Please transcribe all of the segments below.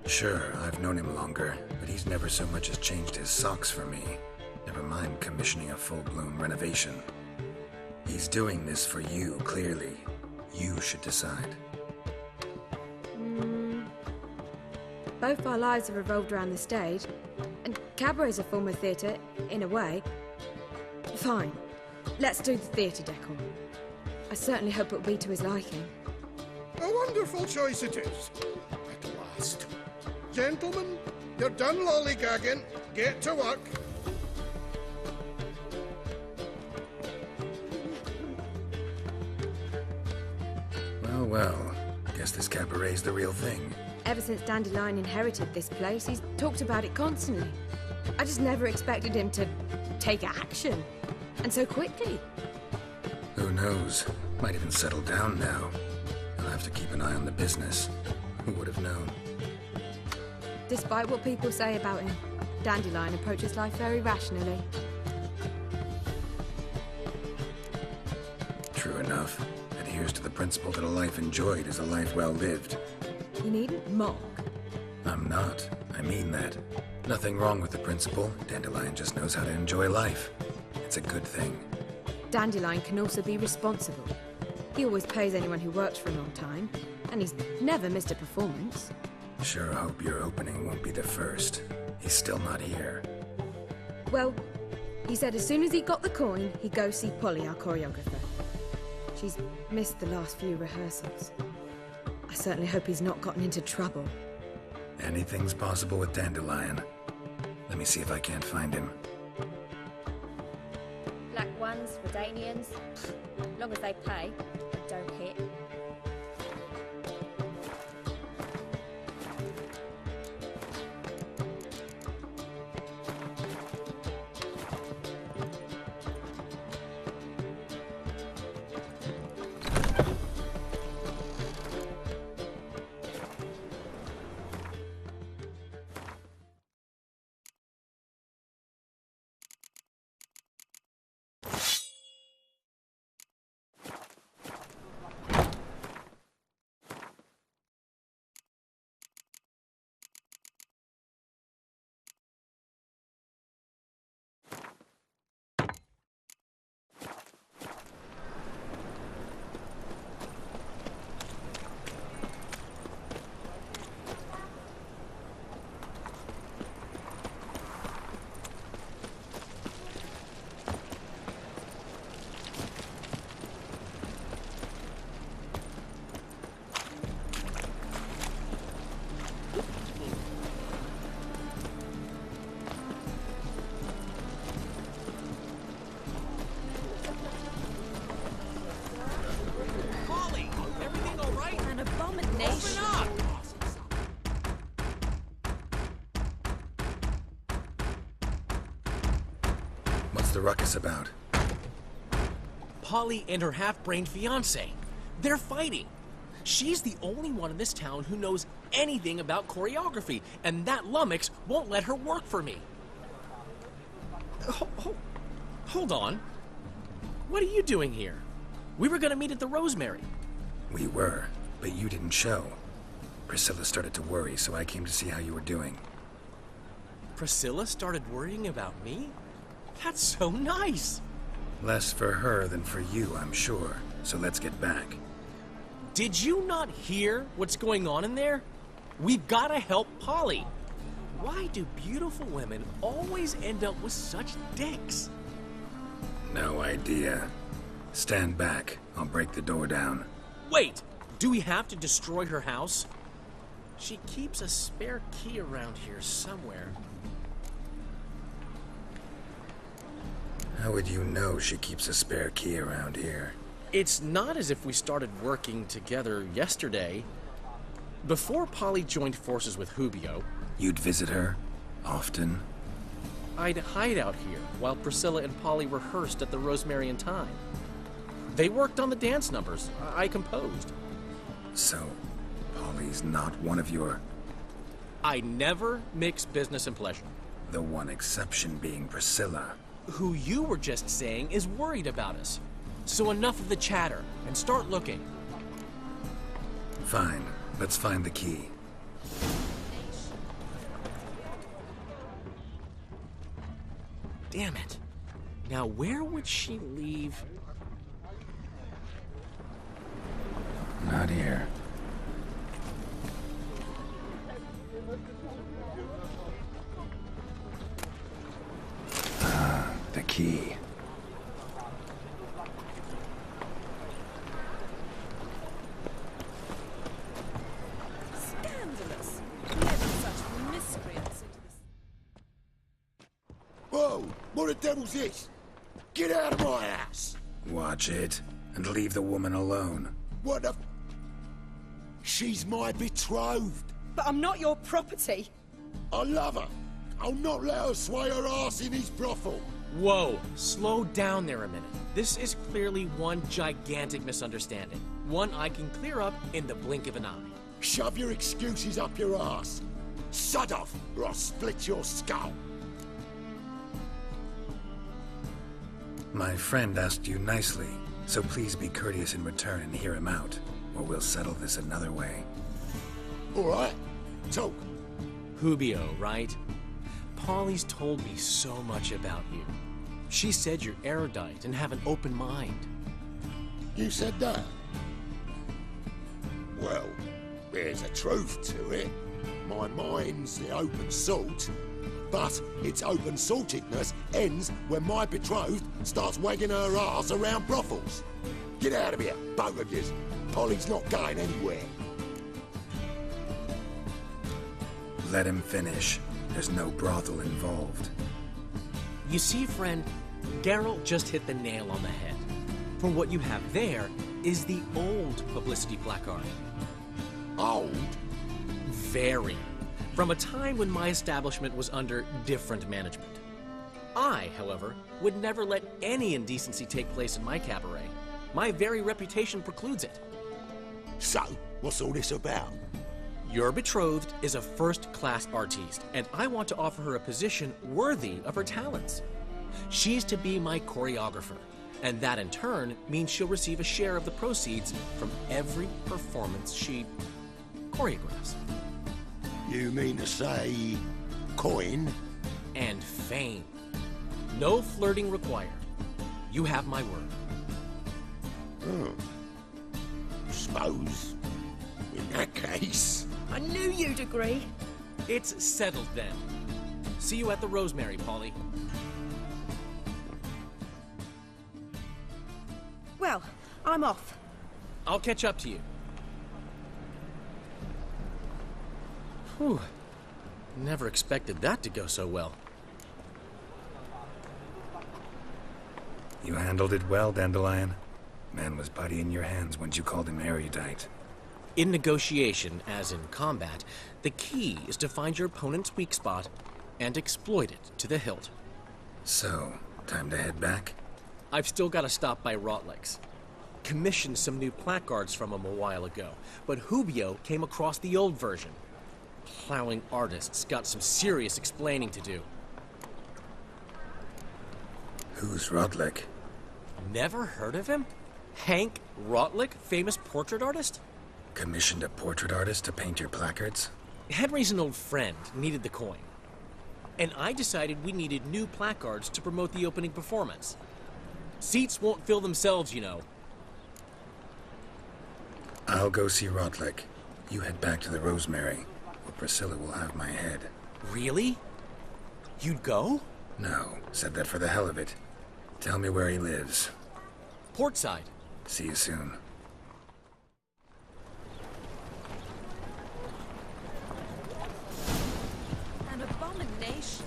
Sure, I've known him longer, but he's never so much as changed his socks for me. Never mind commissioning a full-blown renovation. He's doing this for you, clearly. You should decide. Both our lives have revolved around the stage, and Cabaret's a form of theatre, in a way. Fine. Let's do the theatre decor. I certainly hope it'll be to his liking. A wonderful choice it is. At last. Gentlemen, you're done lollygagging. Get to work. Well, guess this cabaret's the real thing. Ever since Dandelion inherited this place, he's talked about it constantly. I just never expected him to take action. And so quickly. Who knows? Might even settle down now. I'll have to keep an eye on the business. Who would have known? Despite what people say about him, Dandelion approaches life very rationally. True enough. Adheres to the principle that a life enjoyed is a life well lived. You needn't mock. I'm not. I mean that. Nothing wrong with the principle. Dandelion just knows how to enjoy life. It's a good thing. Dandelion can also be responsible. He always pays anyone who works for him on time, and he's never missed a performance. Sure hope your opening won't be the first. He's still not here. Well, he said as soon as he got the coin, he'd go see Polly, our choreographer. She's missed the last few rehearsals. I certainly hope he's not gotten into trouble. Anything's possible with Dandelion. Let me see if I can't find him. Black ones, Redanians, long as they pay and don't hit. What's the ruckus about? Polly and her half-brained fiancé. They're fighting. She's the only one in this town who knows anything about choreography, and that lummox won't let her work for me. Hold on. What are you doing here? We were gonna meet at the Rosemary. We were, but you didn't show. Priscilla started to worry, so I came to see how you were doing. Priscilla started worrying about me? That's so nice! Less for her than for you, I'm sure. So let's get back. Did you not hear what's going on in there? We've gotta help Polly. Why do beautiful women always end up with such dicks? No idea. Stand back. I'll break the door down. Wait! Do we have to destroy her house? She keeps a spare key around here somewhere. How would you know she keeps a spare key around here? It's not as if we started working together yesterday. Before Polly joined forces with Hubio, You'd visit her? Often? I'd hide out here while Priscilla and Polly rehearsed at the Rosemary and Thyme. They worked on the dance numbers. I composed. So, Polly's not one of your... I never mix business and pleasure. The one exception being Priscilla. Who you were just saying is worried about us. So enough of the chatter, and start looking. Fine. Let's find the key. Damn it. Now, where would she leave? Not here. Ah, the key. Scandalous. Never such miscreants into this. Whoa! What the devil's this? Get out of my house! Watch it, and leave the woman alone. What the... She's my betrothed. But I'm not your property. I love her. I'll not let her sway her ass in his brothel. Whoa, slow down there a minute. This is clearly one gigantic misunderstanding. One I can clear up in the blink of an eye. Shove your excuses up your ass. Sod off, or I'll split your skull. My friend asked you nicely, so please be courteous in return and hear him out, or we'll settle this another way. All right, talk. Hubio, right? Polly's told me so much about you. She said you're erudite and have an open mind. You said that? Well, there's a truth to it. My mind's the open salt, but its open saltedness ends when my betrothed starts wagging her ass around brothels. Get out of here, both of yous. Polly's not going anywhere. Let him finish. There's no brothel involved. You see, friend, Geralt just hit the nail on the head. For what you have there is the old publicity placard. Old? Very. From a time when my establishment was under different management. I, however, would never let any indecency take place in my cabaret. My very reputation precludes it. So, what's all this about? Your betrothed is a first-class artiste, and I want to offer her a position worthy of her talents. She's to be my choreographer, and that in turn means she'll receive a share of the proceeds from every performance she choreographs. You mean to say... coin? And fame. No flirting required. You have my word. Suppose... in that case... I knew you'd agree. It's settled then. See you at the Rosemary, Polly. Well, I'm off. I'll catch up to you. Whew. Never expected that to go so well. You handled it well, Dandelion. Man was body in your hands once you called him erudite. In negotiation, as in combat, the key is to find your opponent's weak spot and exploit it to the hilt. So, time to head back? I've still got to stop by Rotlick's. Commissioned some new placards from him a while ago, but Hubio came across the old version. Plowing artists got some serious explaining to do. Who's Rotlick? Never heard of him? Hank Rotlick, famous portrait artist? Commissioned a portrait artist to paint your placards? Henry's an old friend, needed the coin. And I decided we needed new placards to promote the opening performance. Seats won't fill themselves, you know. I'll go see Rotlick. You head back to the Rosemary, or Priscilla will have my head. Really? You'd go? No, said that for the hell of it. Tell me where he lives. Portside. See you soon. An abomination.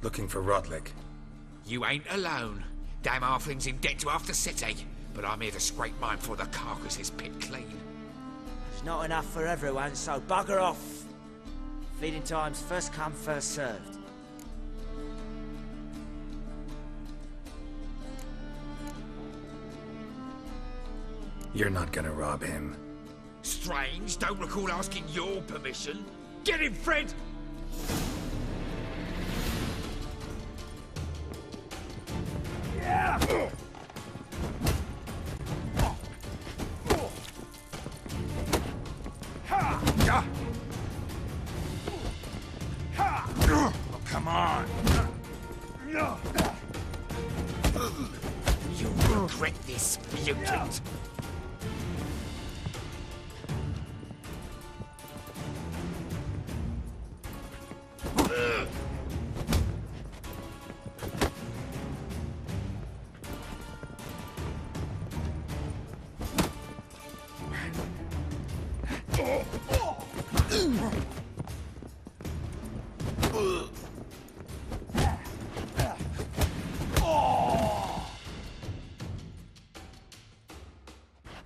Looking for Rodlick. You ain't alone. Damn halfling's in debt to half the city. But I'm here to scrape mine before the carcass is pit clean. There's not enough for everyone, so bugger off. Feeding time's first come, first served. You're not gonna rob him. Strange, don't recall asking your permission. Get him, Fred! Oh, come on! You'll regret this, mutant!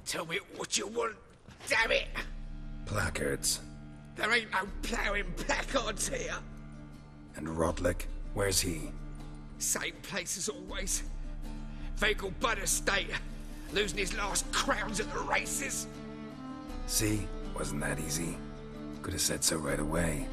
Tell me what you want, damn it! Placards. There ain't no ploughing placards here. And Rodlick? Where's he? Same place as always. Vehicle Bud Estate. Losing his last crowns at the races. See? Wasn't that easy? Could have said so right away.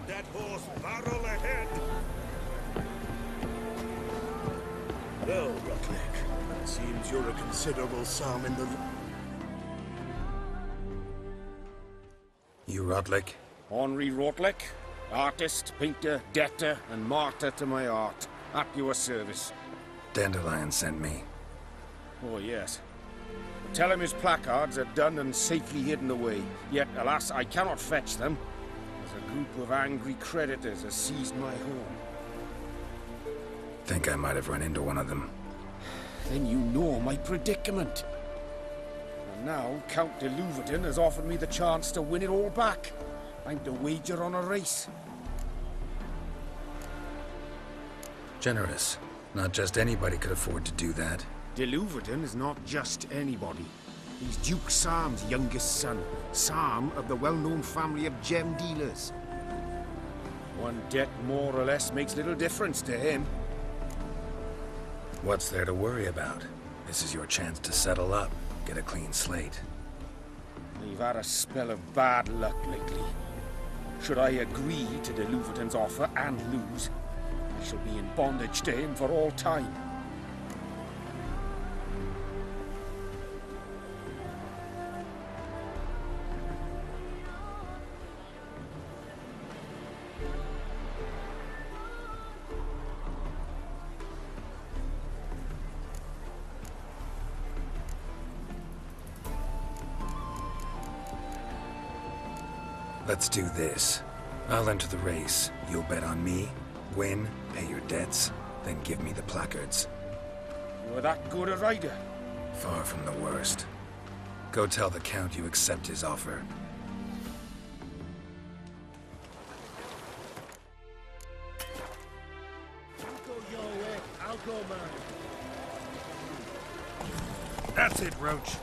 That horse barrel ahead. Well, Rutlick, it seems you're a considerable sum in the... You Rodlick? Henri Rotlick, artist, painter, debtor, and martyr to my art. At your service. Dandelion sent me. Oh, yes. Tell him his placards are done and safely hidden away. Yet, alas, I cannot fetch them. A group of angry creditors has seized my home. Think I might have run into one of them. Then you know my predicament. And now Count de Louverton has offered me the chance to win it all back. I'm to wager on a race. Generous. Not just anybody could afford to do that. De Louverton is not just anybody. He's Duke Sam's youngest son, Sam of the well-known family of gem dealers. One debt more or less makes little difference to him. What's there to worry about? This is your chance to settle up, get a clean slate. We've had a spell of bad luck lately. Should I agree to de Louverton's offer and lose, I shall be in bondage to him for all time. Let's do this. I'll enter the race. You'll bet on me, win, pay your debts, then give me the placards. You're that good a rider? Far from the worst. Go tell the Count you accept his offer. You go your way, I'll go mine. That's it, Roach.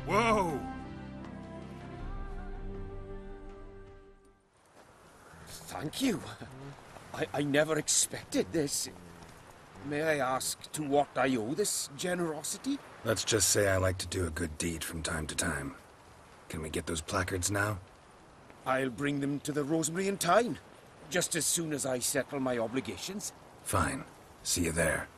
Whoa! Thank you. I never expected this. May I ask to what I owe this generosity? Let's just say I like to do a good deed from time to time. Can we get those placards now? I'll bring them to the Rosemary in time, just as soon as I settle my obligations. Fine. See you there.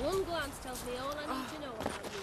One glance tells me all I need to know about you.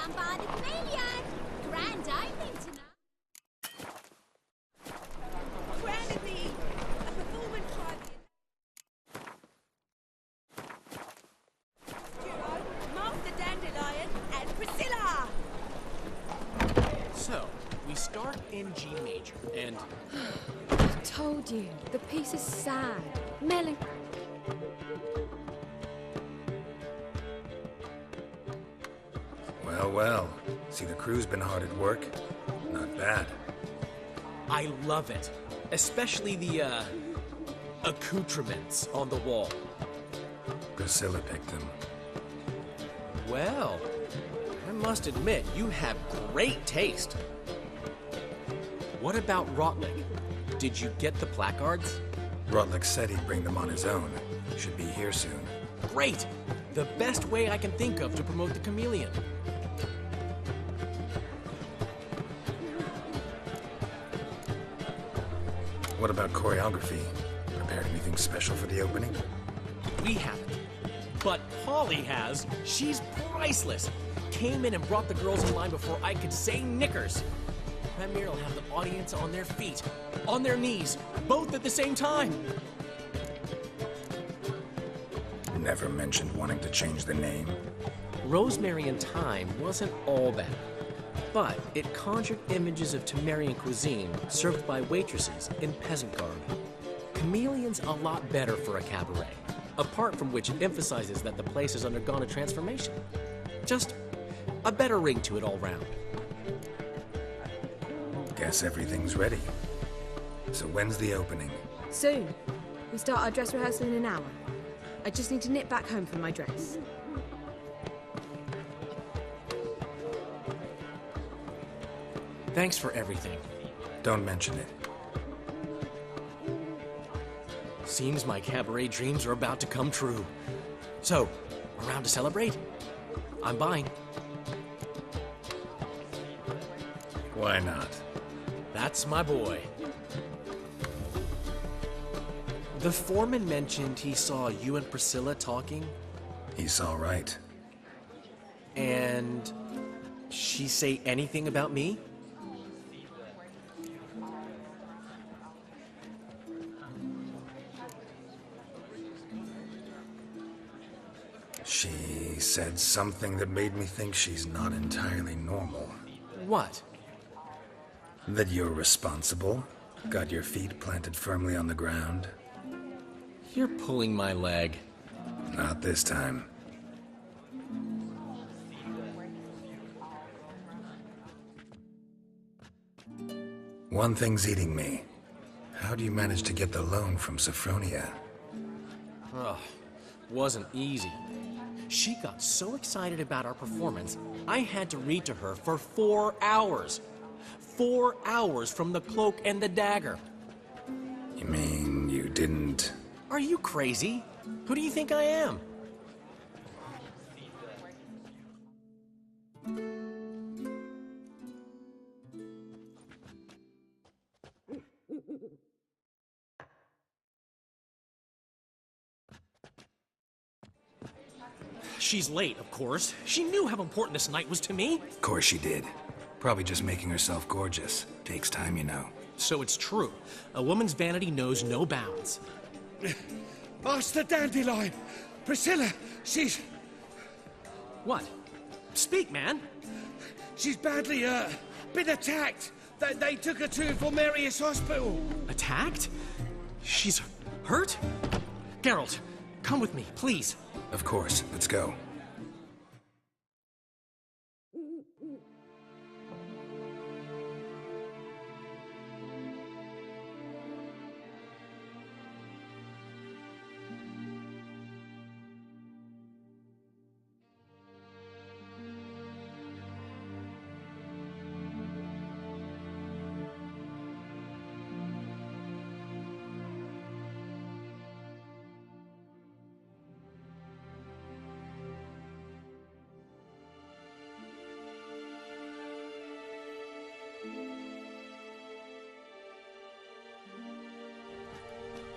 Come by the chameleon! Grand opening tonight! Granity! A performance champion! Duo, Master Dandelion and Priscilla! So, we start in G major, and I told you, the piece is sad, melancholy. Well, well. See, the crew's been hard at work. Not bad. I love it. Especially the, accoutrements on the wall. Priscilla picked them. Well, I must admit, you have great taste. What about Rotlick? Did you get the placards? Rotlick said he'd bring them on his own. Should be here soon. Great! The best way I can think of to promote the chameleon. What about choreography? Prepared anything special for the opening? We haven't. But Polly has. She's priceless. Came in and brought the girls in line before I could say knickers. Premier will have the audience on their feet, on their knees, both at the same time. Never mentioned wanting to change the name. Rosemary and Thyme wasn't all bad, but it conjured images of Temerian cuisine served by waitresses in peasant garb. Chameleon's a lot better for a cabaret, apart from which it emphasizes that the place has undergone a transformation. Just a better ring to it all round. Guess everything's ready. So when's the opening? Soon. We start our dress rehearsal in an hour. I just need to nip back home for my dress. Thanks for everything. Don't mention it. Seems my cabaret dreams are about to come true. So, around to celebrate? I'm buying. Why not? That's my boy. The foreman mentioned he saw you and Priscilla talking. He's all right. And she say anything about me? She said something that made me think she's not entirely normal. What? That you're responsible, got your feet planted firmly on the ground. You're pulling my leg. Not this time. One thing's eating me. How do you manage to get the loan from Sophronia? Ugh, wasn't easy. She got so excited about our performance, I had to read to her for 4 hours. 4 hours from the Cloak and the Dagger. You mean you didn't... Are you crazy? Who do you think I am? She's late, of course. She knew how important this night was to me. Of course she did. Probably just making herself gorgeous. Takes time, you know. So it's true. A woman's vanity knows no bounds. Master Dandelion! Priscilla, she's... What? Speak, man. She's badly, been attacked. They took her to Vulmerius Hospital. Attacked? She's hurt? Geralt, come with me, please. Of course. Let's go.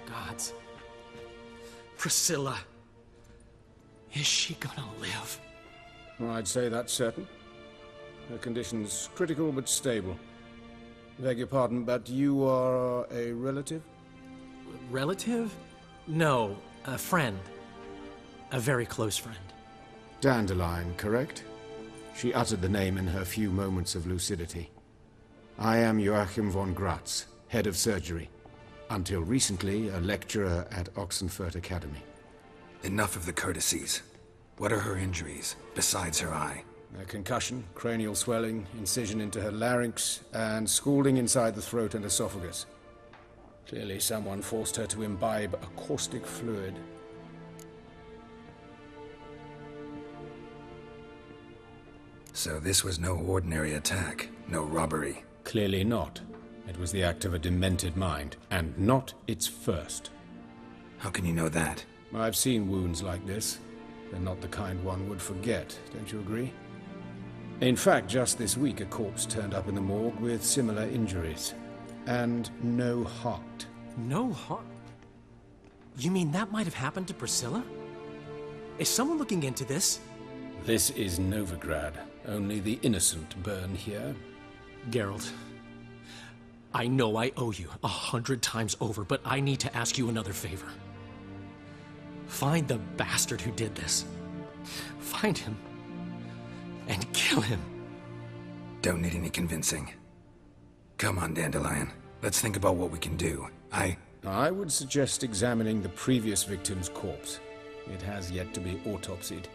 Gods. Priscilla. Is she gonna live? I'd say that's certain. Her condition's critical but stable. Beg your pardon, but you are a relative? Relative? No, a friend. A very close friend. Dandelion, correct? She uttered the name in her few moments of lucidity. I am Joachim von Gratz, head of surgery. Until recently, a lecturer at Oxenfurt Academy. Enough of the courtesies. What are her injuries, besides her eye? A concussion, cranial swelling, incision into her larynx, and scalding inside the throat and esophagus. Clearly someone forced her to imbibe a caustic fluid. So this was no ordinary attack, no robbery. Clearly not. It was the act of a demented mind, and not its first. How can you know that? I've seen wounds like this. They're not the kind one would forget, don't you agree? In fact, just this week a corpse turned up in the morgue with similar injuries. And no heart. No heart? You mean that might have happened to Priscilla? Is someone looking into this? This is Novigrad. Only the innocent burn here. Geralt, I know I owe you 100 times over, but I need to ask you another favor. Find the bastard who did this. Find him. And kill him. Don't need any convincing. Come on, Dandelion. Let's think about what we can do. I would suggest examining the previous victim's corpse. It has yet to be autopsied.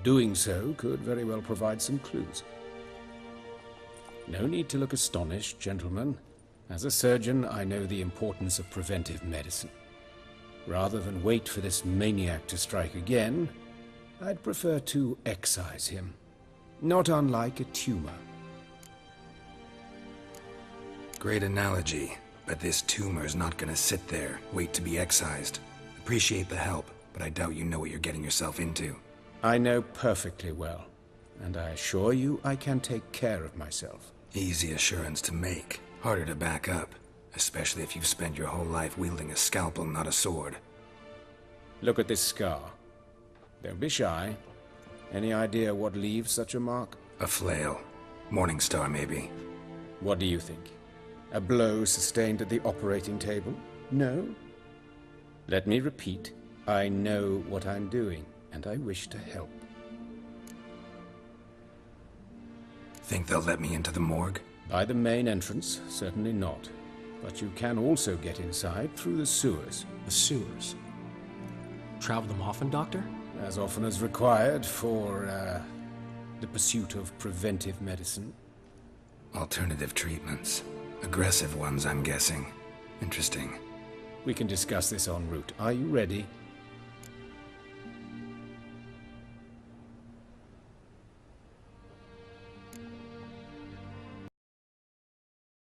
Doing so could very well provide some clues. No need to look astonished, gentlemen. As a surgeon, I know the importance of preventive medicine. Rather than wait for this maniac to strike again, I'd prefer to excise him. Not unlike a tumor. Great analogy, but this tumor's not gonna sit there, wait to be excised. Appreciate the help, but I doubt you know what you're getting yourself into. I know perfectly well, and I assure you I can take care of myself. Easy assurance to make, harder to back up, especially if you've spent your whole life wielding a scalpel, not a sword. Look at this scar. Don't be shy. Any idea what leaves such a mark? A flail. Morningstar, maybe. What do you think? A blow sustained at the operating table? No? Let me repeat. I know what I'm doing, and I wish to help. Think they'll let me into the morgue? By the main entrance, certainly not. But you can also get inside through the sewers. The sewers? Travel them often, Doctor? As often as required for, the pursuit of preventive medicine. Alternative treatments. Aggressive ones, I'm guessing. Interesting. We can discuss this en route. Are you ready?